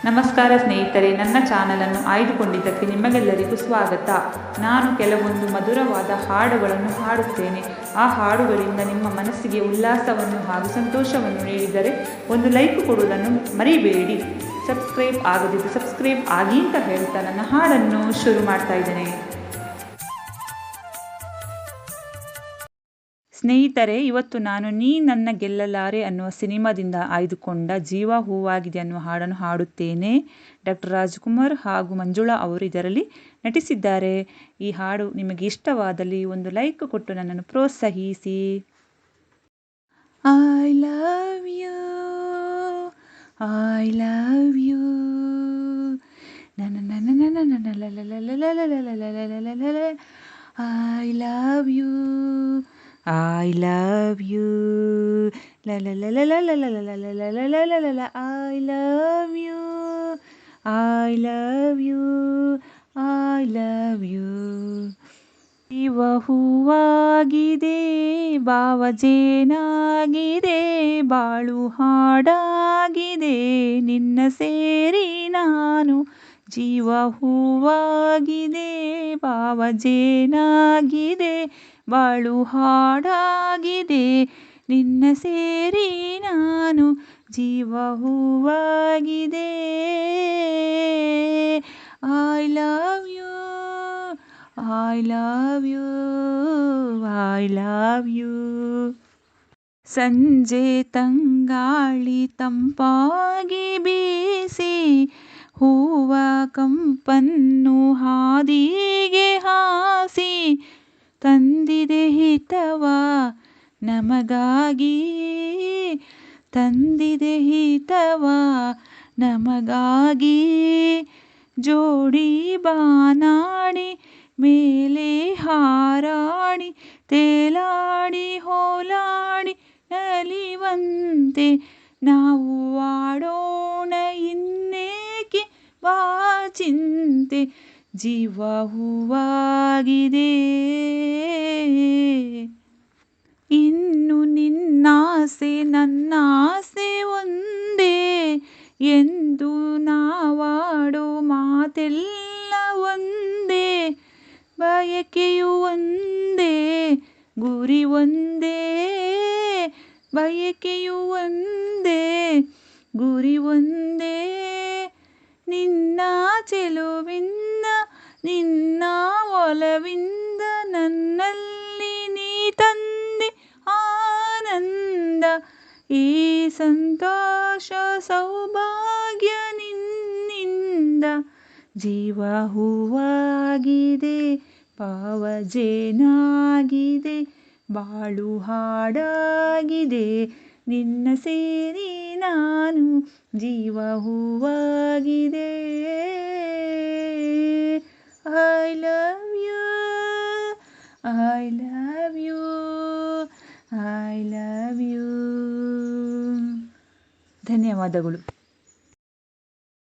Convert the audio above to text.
ನಮಸ್ಕಾರ ಸ್ನೇಹಿತರೆ, ನನ್ನ ಚಾನಲನ್ನು ಆಯ್ದುಕೊಂಡಿದ್ದಕ್ಕೆ ನಿಮಗೆಲ್ಲರಿಗೂ ಸ್ವಾಗತ. ನಾನು ಕೆಲವೊಂದು ಮಧುರವಾದ ಹಾಡುಗಳನ್ನು ಹಾಡುತ್ತೇನೆ. ಆ ಹಾಡುಗಳಿಂದ ನಿಮ್ಮ ಮನಸ್ಸಿಗೆ ಉಲ್ಲಾಸವನ್ನು ಹಾಗೂ ಸಂತೋಷವನ್ನು ನೀಡಿದರೆ ಒಂದು ಲೈಕ್ ಕೊಡುವುದನ್ನು ಮರಿಬೇಡಿ. ಸಬ್ಸ್ಕ್ರೈಬ್ ಆಗದಿದ್ದು ಸಬ್ಸ್ಕ್ರೈಬ್ ಆಗಿ ಅಂತ ಹೇಳ್ತಾ ನನ್ನ ಹಾಡನ್ನು ಶುರು ಮಾಡ್ತಾ ಇದ್ದೇನೆ. ಸ್ನೇಹಿತರೆ, ಇವತ್ತು ನಾನು ನೀ ನನ್ನ ಗೆಲ್ಲಲಾರೆ ಅನ್ನುವ ಸಿನಿಮಾದಿಂದ ಆಯ್ದುಕೊಂಡ ಜೀವ ಹೂವಾಗಿದೆ ಅನ್ನುವ ಹಾಡನ್ನು ಹಾಡುತ್ತೇನೆ. ಡಾಕ್ಟರ್ ರಾಜ್ಕುಮಾರ್ ಹಾಗೂ ಮಂಜುಳಾ ಅವರು ಇದರಲ್ಲಿ ನಟಿಸಿದ್ದಾರೆ. ಈ ಹಾಡು ನಿಮಗೆ ಇಷ್ಟವಾದಲ್ಲಿ ಒಂದು ಲೈಕ್ ಕೊಟ್ಟು ನನ್ನನ್ನು ಪ್ರೋತ್ಸಾಹಿಸಿ. I love you, I love you, I love you, I love you, la la la la la la la la la la la la la la la. I love you, I love you, I love you. ಜೀವ ಹೂವಾಗಿದೆ, ಭಾವಜೇನಾಗಿದೆ, ಬಾಳು ಹಾಡಾಗಿದೆ, ನಿನ್ನ ಸೇರಿ ನಾನು. ಜೀವ ಹೂವಾಗಿದೆ, ಭಾವಜೇನಾಗಿದೆ, ಬಾಳು ಹಾಡಾಗಿದೆ, ನಿನ್ನ ಸೇರಿ ನಾನು. ಜೀವ ಹೂವಾಗಿದೆ. I love you, I love you, I love you. ಸಂಜೆ ತಂಗಾಳಿ ತಂಪಾಗಿ ಬೀಸಿ, ಹೂವ ಕಂಪನ್ನು ಹಾದಿಗೆ ಹಾಸಿ, ತಂದಿದೆ ಹಿತವ ನಮಗಾಗಿ, ತಂದಿದೆ ಹಿತವ ನಮಗಾಗಿ. ಜೋಡಿ ಬಾನಾಡಿ ಮೇಲೆ ಹಾರಾಡಿ, ತೇಲಾಡಿ ಹೋಲಾಡಿ ನಲಿವಂತೆ ನಾವು ಆಡೋಣ ಇನ್ನೇಕೆ ಬಾ ಚಿಂತೆ. ಜೀವ ಹೂವಾಗಿದೆ. ಇನ್ನು ನಿನ್ನಾಸೆ ನನ್ನಾಸೆ ಒಂದೇ ಎಂದು ನಾವಾಡೋ ಮಾತೆಲ್ಲ ಒಂದೇ. ಬಯಕೆಯು ಒಂದೇ, ಗುರಿ ಒಂದೇ, ಬಯಕೆಯು ಒಂದೇ, ಗುರಿ ಒಂದೇ. ನಿನ್ನ ಚೆಲುವಿಂದ, ನಿನ್ನ ಒಲವಿಂದ, ನನ್ನಲ್ಲಿ ನೀ ತಂದೆ ಆನಂದ. ಈ ಸಂತೋಷ ಸೌಭಾಗ್ಯ ನಿನ್ನಿಂದ. ಜೀವ ಹೂವಾಗಿದೆ, ಭಾವಜೇನಾಗಿದೆ, ಬಾಳು ಹಾಡಾಗಿದೆ, ನಿನ್ನ ಸೇರಿ ನಾನು. ಜೀವ ಹೂವಾಗಿದೆ. I love you, I love you, I love you. ಧನ್ಯವಾದಗಳು.